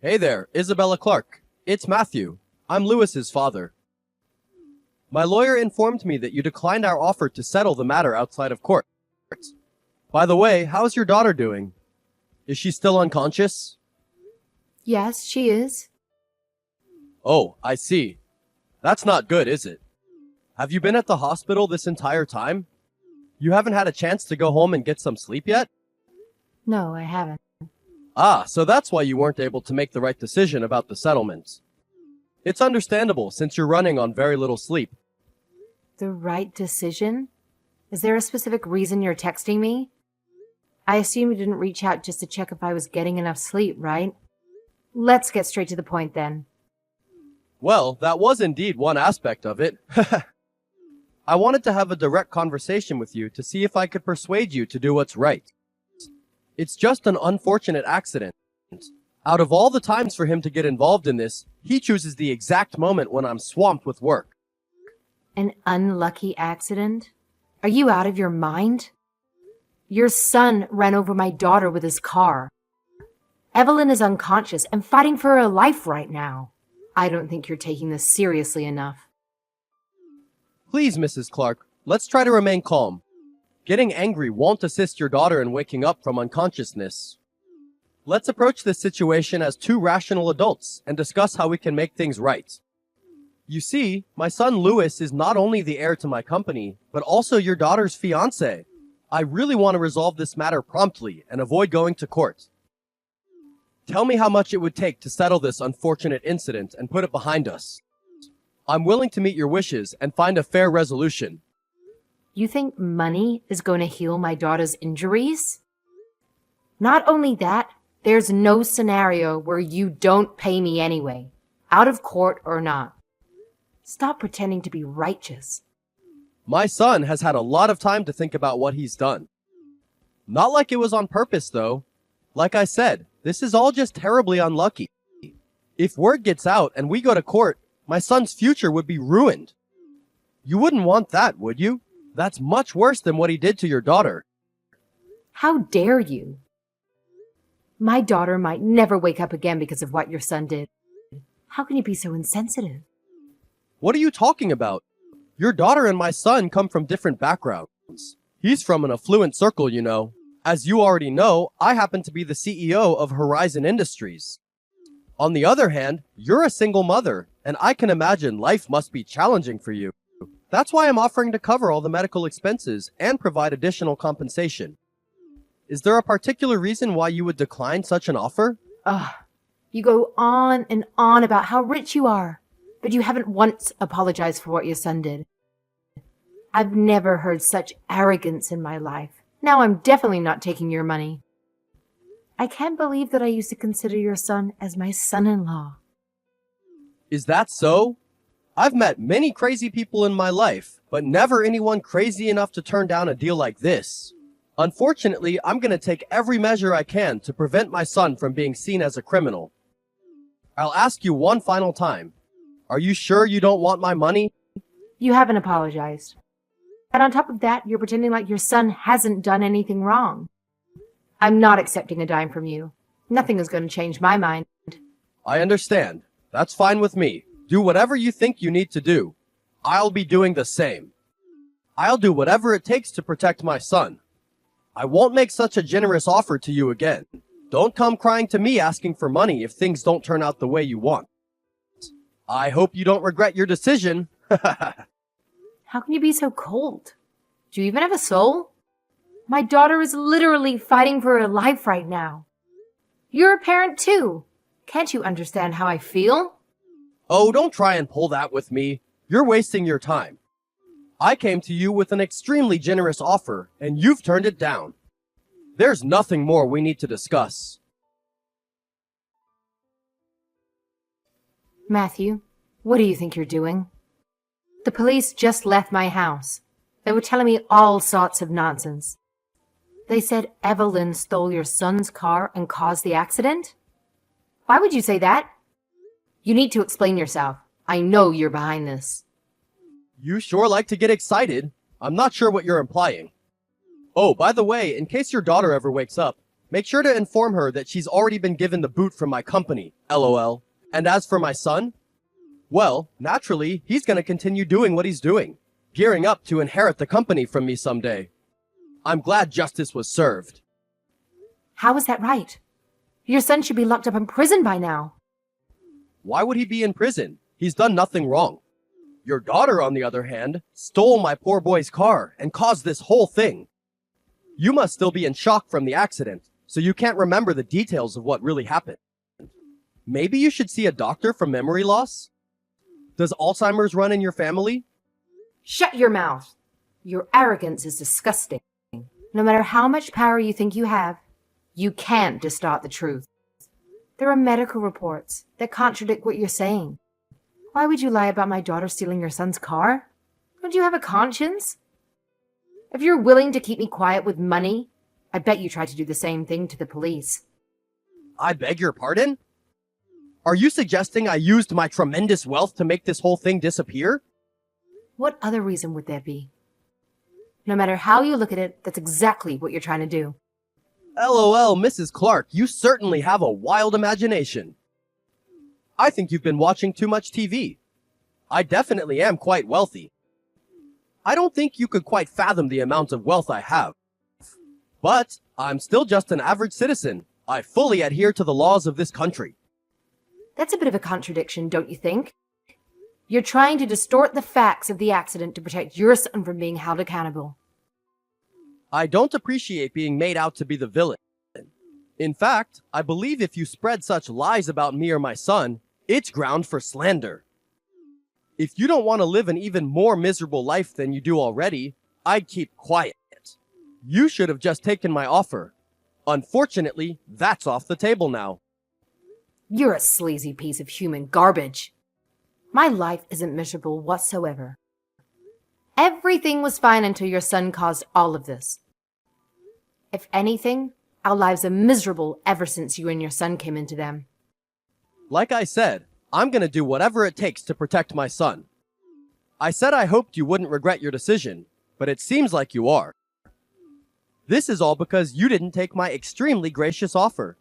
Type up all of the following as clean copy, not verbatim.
Hey there, Isabella Clark. It's Matthew. I'm Lewis's father. My lawyer informed me that you declined our offer to settle the matter outside of court. By the way, how's your daughter doing? Is she still unconscious? Yes, she is. Oh, I see. That's not good, is it? Have you been at the hospital this entire time? You haven't had a chance to go home and get some sleep yet? No, I haven't. Ah, so that's why you weren't able to make the right decision about the settlement. It's understandable since you're running on very little sleep. The right decision? Is there a specific reason you're texting me? I assume you didn't reach out just to check if I was getting enough sleep, right? Let's get straight to the point then. Well, that was indeed one aspect of it. I wanted to have a direct conversation with you to see if I could persuade you to do what's right. It's just an unfortunate accident. Out of all the times for him to get involved in this, he chooses the exact moment when I'm swamped with work. An unlucky accident? Are you out of your mind? Your son ran over my daughter with his car. Evelyn is unconscious and fighting for her life right now. I don't think you're taking this seriously enough. Please, Mrs. Clark, let's try to remain calm. Getting angry won't assist your daughter in waking up from unconsciousness. Let's approach this situation as two rational adults and discuss how we can make things right. You see, my son Lewis is not only the heir to my company, but also your daughter's fiancé. I really want to resolve this matter promptly and avoid going to court. Tell me how much it would take to settle this unfortunate incident and put it behind us. I'm willing to meet your wishes and find a fair resolution. You think money is going to heal my daughter's injuries? Not only that, there's no scenario where you don't pay me anyway, out of court or not. Stop pretending to be righteous. My son has had a lot of time to think about what he's done. Not like it was on purpose, though. Like I said, this is all just terribly unlucky. If word gets out and we go to court, my son's future would be ruined. You wouldn't want that, would you? That's much worse than what he did to your daughter. How dare you? My daughter might never wake up again because of what your son did. How can you be so insensitive? What are you talking about? Your daughter and my son come from different backgrounds. He's from an affluent circle, you know. As you already know, I happen to be the CEO of Horizon Industries. On the other hand, you're a single mother, and I can imagine life must be challenging for you. That's why I'm offering to cover all the medical expenses and provide additional compensation. Is there a particular reason why you would decline such an offer? Ugh, you go on and on about how rich you are, but you haven't once apologized for what your son did. I've never heard such arrogance in my life. Now I'm definitely not taking your money. I can't believe that I used to consider your son as my son-in-law. Is that so? I've met many crazy people in my life, but never anyone crazy enough to turn down a deal like this. Unfortunately, I'm going to take every measure I can to prevent my son from being seen as a criminal. I'll ask you one final time. Are you sure you don't want my money? You haven't apologized. And on top of that, you're pretending like your son hasn't done anything wrong. I'm not accepting a dime from you. Nothing is going to change my mind. I understand. That's fine with me. Do whatever you think you need to do. I'll be doing the same. I'll do whatever it takes to protect my son. I won't make such a generous offer to you again. Don't come crying to me asking for money if things don't turn out the way you want. I hope you don't regret your decision. How can you be so cold? Do you even have a soul? My daughter is literally fighting for her life right now. You're a parent too. Can't you understand how I feel? Oh, don't try and pull that with me. You're wasting your time. I came to you with an extremely generous offer, and you've turned it down. There's nothing more we need to discuss. Matthew, what do you think you're doing? The police just left my house. They were telling me all sorts of nonsense. They said Evelyn stole your son's car and caused the accident? Why would you say that? You need to explain yourself. I know you're behind this. You sure like to get excited. I'm not sure what you're implying. Oh, by the way, in case your daughter ever wakes up, Make sure to inform her that she's already been given the boot from my company, lol. And as for my son, well, naturally, he's gonna continue doing what he's doing, gearing up to inherit the company from me someday. I'm glad justice was served. How is that right? Your son should be locked up in prison by now. Why would he be in prison? He's done nothing wrong. Your daughter, on the other hand, stole my poor boy's car and caused this whole thing. You must still be in shock from the accident, so you can't remember the details of what really happened. Maybe you should see a doctor for memory loss? Does Alzheimer's run in your family? Shut your mouth. Your arrogance is disgusting. No matter how much power you think you have, you can't distort the truth. There are medical reports that contradict what you're saying. Why would you lie about my daughter stealing your son's car? Don't you have a conscience? If you're willing to keep me quiet with money, I bet you tried to do the same thing to the police. I beg your pardon? Are you suggesting I used my tremendous wealth to make this whole thing disappear? What other reason would there be? No matter how you look at it, that's exactly what you're trying to do. LOL, Mrs. Clark, you certainly have a wild imagination. I think you've been watching too much TV. I definitely am quite wealthy. I don't think you could quite fathom the amount of wealth I have. But I'm still just an average citizen. I fully adhere to the laws of this country. That's a bit of a contradiction, don't you think? You're trying to distort the facts of the accident to protect your son from being held accountable. I don't appreciate being made out to be the villain. In fact, I believe if you spread such lies about me or my son, it's ground for slander. If you don't want to live an even more miserable life than you do already, I'd keep quiet. You should have just taken my offer. Unfortunately, that's off the table now. You're a sleazy piece of human garbage. My life isn't miserable whatsoever. Everything was fine until your son caused all of this. If anything, our lives are miserable ever since you and your son came into them. Like I said, I'm gonna do whatever it takes to protect my son. I said I hoped you wouldn't regret your decision, but it seems like you are. This is all because you didn't take my extremely gracious offer.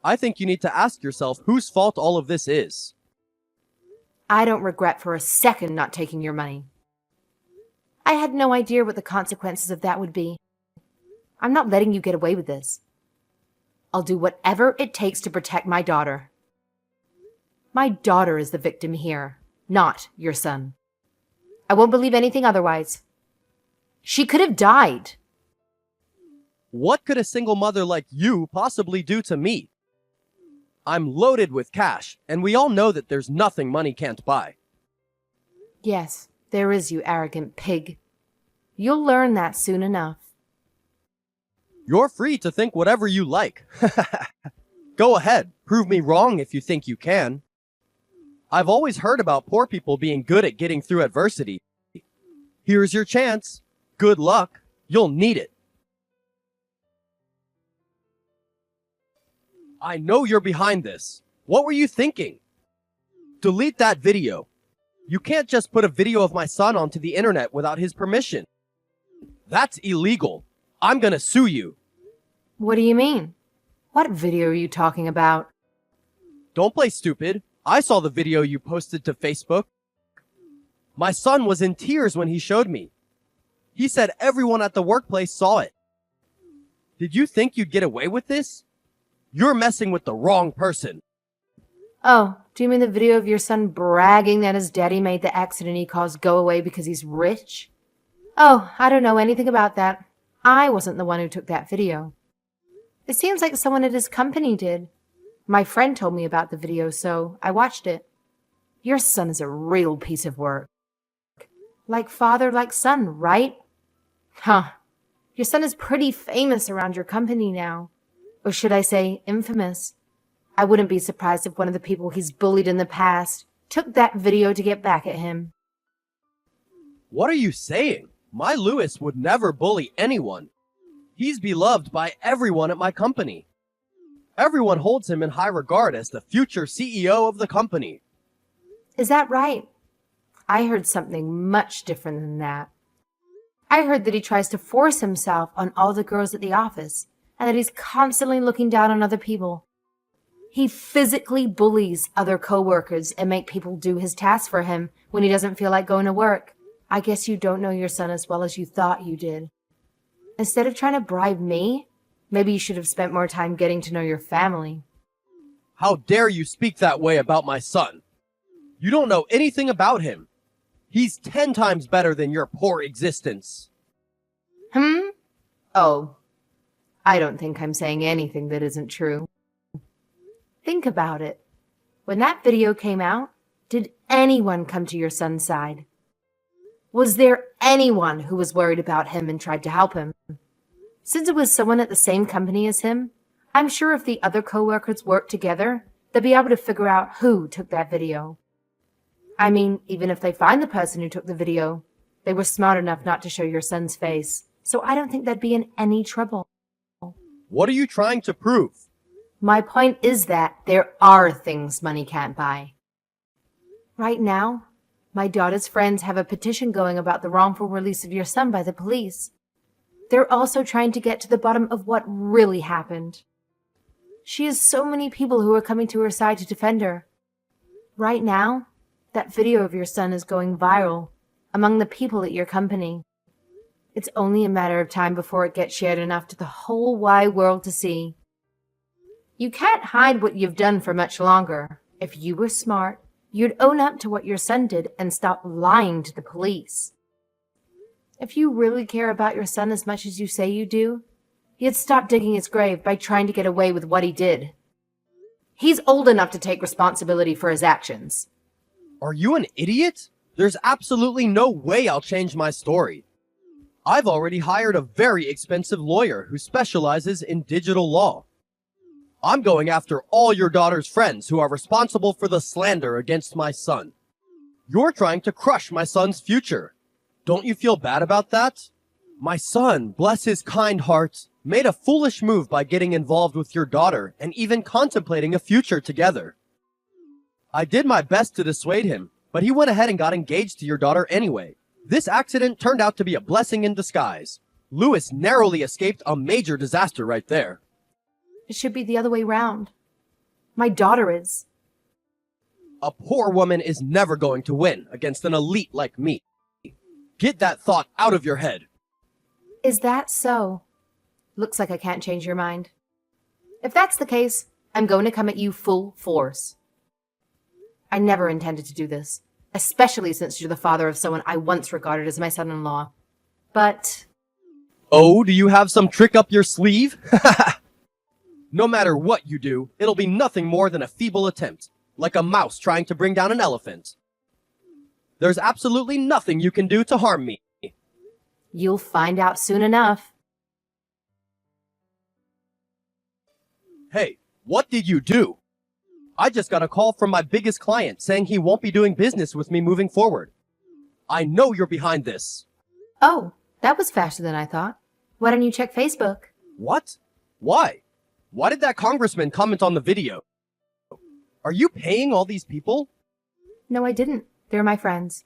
I think you need to ask yourself whose fault all of this is. I don't regret for a second not taking your money. I had no idea what the consequences of that would be. I'm not letting you get away with this. I'll do whatever it takes to protect my daughter. My daughter is the victim here, not your son. I won't believe anything otherwise. She could have died. What could a single mother like you possibly do to me? I'm loaded with cash, and we all know that there's nothing money can't buy. Yes, there is, you arrogant pig. You'll learn that soon enough. You're free to think whatever you like. Go ahead, prove me wrong if you think you can. I've always heard about poor people being good at getting through adversity. Here's your chance. Good luck. You'll need it. I know you're behind this. What were you thinking? Delete that video. You can't just put a video of my son onto the internet without his permission. That's illegal. I'm gonna sue you. What do you mean? What video are you talking about? Don't play stupid. I saw the video you posted to Facebook. My son was in tears when he showed me. He said everyone at the workplace saw it. Did you think you'd get away with this? You're messing with the wrong person. Oh, do you mean the video of your son bragging that his daddy made the accident he caused go away because he's rich? Oh, I don't know anything about that. I wasn't the one who took that video. It seems like someone at his company did. My friend told me about the video, so I watched it. Your son is a real piece of work. Like father, like son, right? Huh. Your son is pretty famous around your company now. Or should I say, infamous. I wouldn't be surprised if one of the people he's bullied in the past took that video to get back at him. What are you saying? My Louis would never bully anyone. He's beloved by everyone at my company. Everyone holds him in high regard as the future CEO of the company. Is that right? I heard something much different than that. I heard that he tries to force himself on all the girls at the office and that he's constantly looking down on other people. He physically bullies other co-workers and make people do his tasks for him when he doesn't feel like going to work. I guess you don't know your son as well as you thought you did. Instead of trying to bribe me, maybe you should have spent more time getting to know your family. How dare you speak that way about my son? You don't know anything about him. He's 10 times better than your poor existence. Oh, I don't think I'm saying anything that isn't true. Think about it. When that video came out, did anyone come to your son's side? Was there anyone who was worried about him and tried to help him? Since it was someone at the same company as him, I'm sure if the other co-workers worked together, they'd be able to figure out who took that video. I mean, even if they find the person who took the video, they were smart enough not to show your son's face, so I don't think they'd be in any trouble. What are you trying to prove? My point is that there are things money can't buy. Right now, my daughter's friends have a petition going about the wrongful release of your son by the police. They're also trying to get to the bottom of what really happened. She has so many people who are coming to her side to defend her. Right now, that video of your son is going viral among the people at your company. It's only a matter of time before it gets shared enough to the whole wide world to see. You can't hide what you've done for much longer. If you were smart, you'd own up to what your son did and stop lying to the police. If you really care about your son as much as you say you do, you'd stop digging his grave by trying to get away with what he did. He's old enough to take responsibility for his actions. Are you an idiot? There's absolutely no way I'll change my story. I've already hired a very expensive lawyer who specializes in digital law. I'm going after all your daughter's friends who are responsible for the slander against my son. You're trying to crush my son's future. Don't you feel bad about that? My son, bless his kind heart, made a foolish move by getting involved with your daughter and even contemplating a future together. I did my best to dissuade him, but he went ahead and got engaged to your daughter anyway. This accident turned out to be a blessing in disguise. Lewis narrowly escaped a major disaster right there. It should be the other way round. My daughter is. A poor woman is never going to win against an elite like me. Get that thought out of your head. Is that so? Looks like I can't change your mind. If that's the case, I'm going to come at you full force. I never intended to do this, especially since you're the father of someone I once regarded as my son-in-law. But... Oh, do you have some trick up your sleeve? No matter what you do, it'll be nothing more than a feeble attempt, like a mouse trying to bring down an elephant. There's absolutely nothing you can do to harm me. You'll find out soon enough. Hey, what did you do? I just got a call from my biggest client saying he won't be doing business with me moving forward. I know you're behind this. Oh, that was faster than I thought. Why don't you check Facebook? What? Why? Why did that congressman comment on the video? Are you paying all these people? No, I didn't. They're my friends.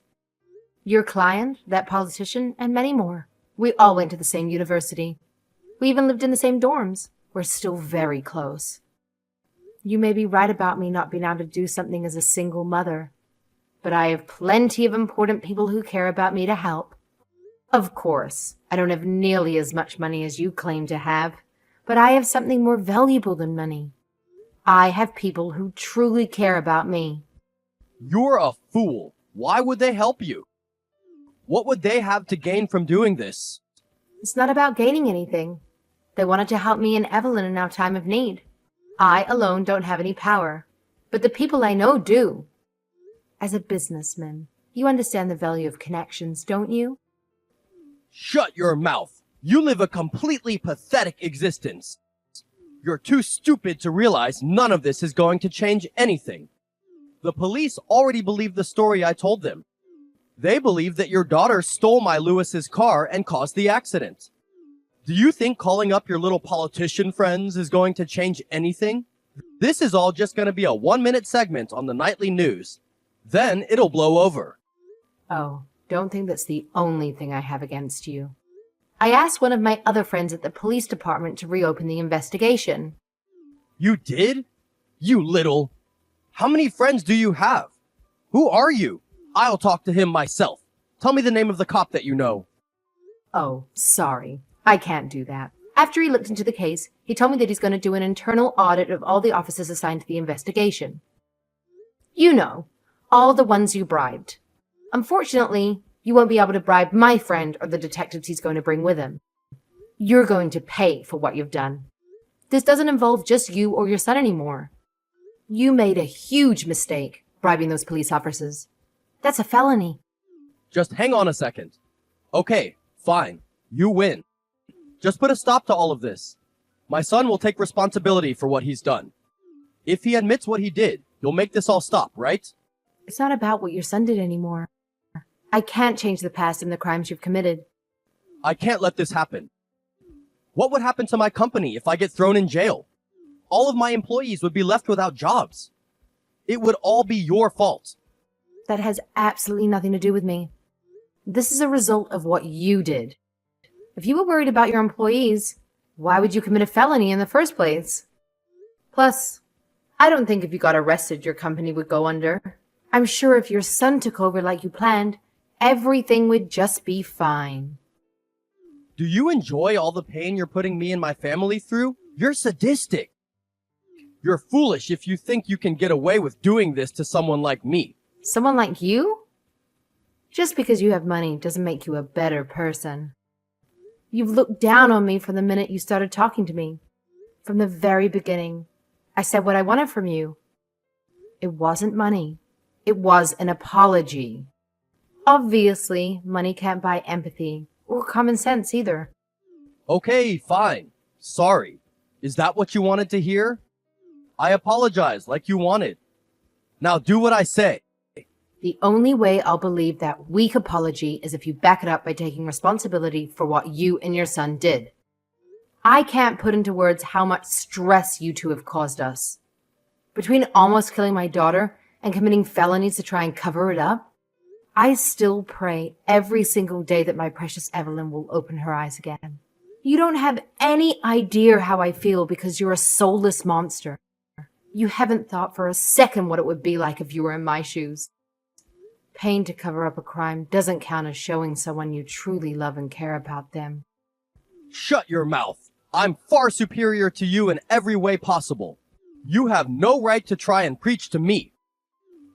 Your client, that politician, and many more. We all went to the same university. We even lived in the same dorms. We're still very close. You may be right about me not being able to do something as a single mother, but I have plenty of important people who care about me to help. Of course, I don't have nearly as much money as you claim to have, but I have something more valuable than money. I have people who truly care about me. You're a fool. Why would they help you? What would they have to gain from doing this? It's not about gaining anything. They wanted to help me and Evelyn in our time of need. I alone don't have any power, but the people I know do. As a businessman, you understand the value of connections, don't you? Shut your mouth. You live a completely pathetic existence. You're too stupid to realize none of this is going to change anything. The police already believe the story I told them. They believe that your daughter stole my Lewis's car and caused the accident. Do you think calling up your little politician friends is going to change anything? This is all just going to be a 1-minute segment on the nightly news. Then it'll blow over. Oh, don't think that's the only thing I have against you. I asked one of my other friends at the police department to reopen the investigation. You did? You little... How many friends do you have? Who are you? I'll talk to him myself. Tell me the name of the cop that you know. Oh, sorry. I can't do that. After he looked into the case, he told me that he's going to do an internal audit of all the officers assigned to the investigation. You know, all the ones you bribed. Unfortunately, you won't be able to bribe my friend or the detectives he's going to bring with him. You're going to pay for what you've done. This doesn't involve just you or your son anymore. You made a huge mistake bribing those police officers. That's a felony. Just hang on a second. Okay, fine. You win. Just put a stop to all of this. My son will take responsibility for what he's done. If he admits what he did, you'll make this all stop, right? It's not about what your son did anymore. I can't change the past and the crimes you've committed. I can't let this happen. What would happen to my company if I get thrown in jail? All of my employees would be left without jobs. It would all be your fault. That has absolutely nothing to do with me. This is a result of what you did. If you were worried about your employees, why would you commit a felony in the first place? Plus, I don't think if you got arrested, your company would go under. I'm sure if your son took over like you planned, everything would just be fine. Do you enjoy all the pain you're putting me and my family through? You're sadistic. You're foolish if you think you can get away with doing this to someone like me. Someone like you? Just because you have money doesn't make you a better person. You've looked down on me from the minute you started talking to me. From the very beginning, I said what I wanted from you. It wasn't money. It was an apology. Obviously, money can't buy empathy or common sense either. Okay, fine. Sorry. Is that what you wanted to hear? I apologize like you wanted. Now do what I say. The only way I'll believe that weak apology is if you back it up by taking responsibility for what you and your son did. I can't put into words how much stress you two have caused us. Between almost killing my daughter and committing felonies to try and cover it up, I still pray every single day that my precious Evelyn will open her eyes again. You don't have any idea how I feel because you're a soulless monster. You haven't thought for a second what it would be like if you were in my shoes. Paying to cover up a crime doesn't count as showing someone you truly love and care about them. Shut your mouth. I'm far superior to you in every way possible. You have no right to try and preach to me.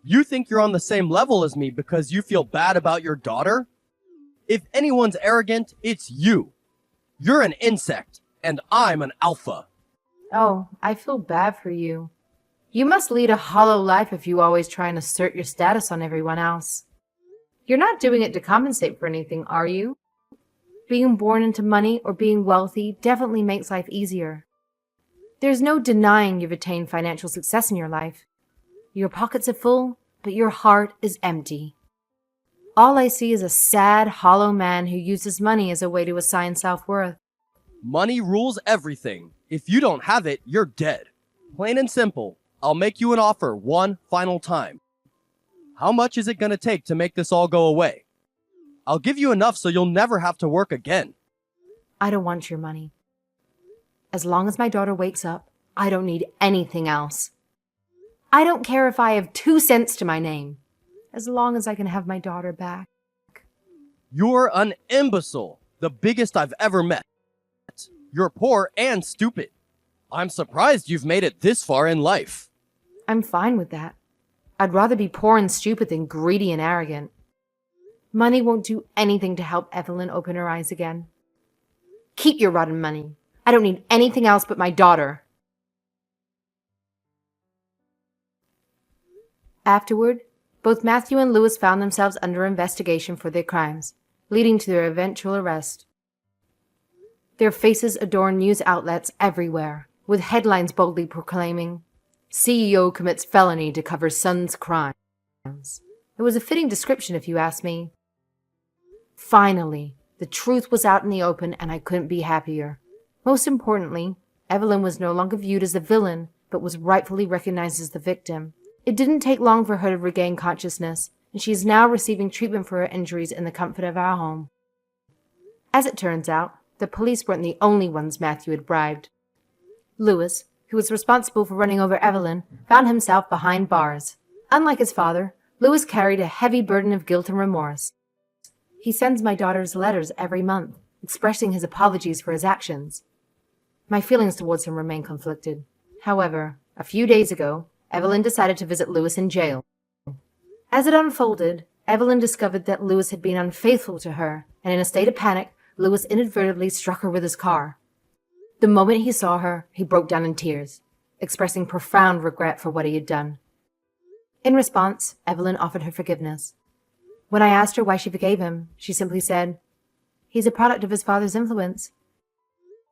You think you're on the same level as me because you feel bad about your daughter? If anyone's arrogant, it's you. You're an insect, and I'm an alpha. Oh, I feel bad for you. You must lead a hollow life if you always try and assert your status on everyone else. You're not doing it to compensate for anything, are you? Being born into money or being wealthy definitely makes life easier. There's no denying you've attained financial success in your life. Your pockets are full, but your heart is empty. All I see is a sad, hollow man who uses money as a way to assign self-worth. Money rules everything. If you don't have it, you're dead. Plain and simple. I'll make you an offer one final time. How much is it going to take to make this all go away? I'll give you enough so you'll never have to work again. I don't want your money. As long as my daughter wakes up, I don't need anything else. I don't care if I have 2 cents to my name, as long as I can have my daughter back. You're an imbecile, the biggest I've ever met. You're poor and stupid. I'm surprised you've made it this far in life. I'm fine with that. I'd rather be poor and stupid than greedy and arrogant. Money won't do anything to help Evelyn open her eyes again. Keep your rotten money. I don't need anything else but my daughter. Afterward, both Matthew and Lewis found themselves under investigation for their crimes, leading to their eventual arrest. Their faces adorn news outlets everywhere, with headlines boldly proclaiming, CEO commits felony to cover son's crimes. It was a fitting description if you ask me. Finally, the truth was out in the open and I couldn't be happier. Most importantly, Evelyn was no longer viewed as the villain, but was rightfully recognized as the victim. It didn't take long for her to regain consciousness, and she is now receiving treatment for her injuries in the comfort of our home. As it turns out, The police weren't the only ones Matthew had bribed. Lewis, who was responsible for running over Evelyn, found himself behind bars. Unlike his father, Lewis carried a heavy burden of guilt and remorse. He sends my daughter's letters every month, expressing his apologies for his actions. My feelings towards him remain conflicted. However, a few days ago, Evelyn decided to visit Lewis in jail. As it unfolded, Evelyn discovered that Lewis had been unfaithful to her, and in a state of panic, Lewis inadvertently struck her with his car. The moment he saw her, he broke down in tears, expressing profound regret for what he had done. In response, Evelyn offered her forgiveness. When I asked her why she forgave him, she simply said, "He's a product of his father's influence."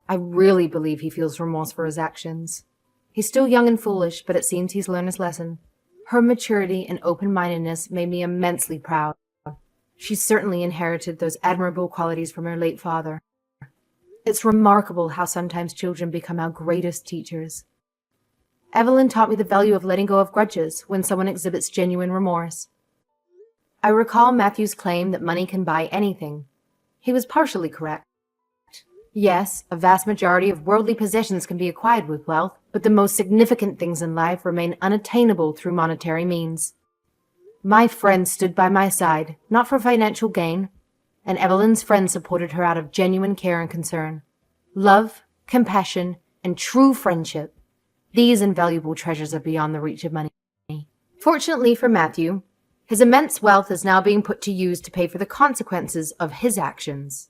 I really believe he feels remorse for his actions. He's still young and foolish, but it seems he's learned his lesson. Her maturity and open-mindedness made me immensely proud. She certainly inherited those admirable qualities from her late father. It's remarkable how sometimes children become our greatest teachers. Evelyn taught me the value of letting go of grudges when someone exhibits genuine remorse. I recall Matthew's claim that money can buy anything. He was partially correct. Yes, a vast majority of worldly possessions can be acquired with wealth, but the most significant things in life remain unattainable through monetary means. My friend stood by my side, not for financial gain, and Evelyn's friend supported her out of genuine care and concern. Love, compassion, and true friendship. These invaluable treasures are beyond the reach of money. Fortunately for Matthew, his immense wealth is now being put to use to pay for the consequences of his actions.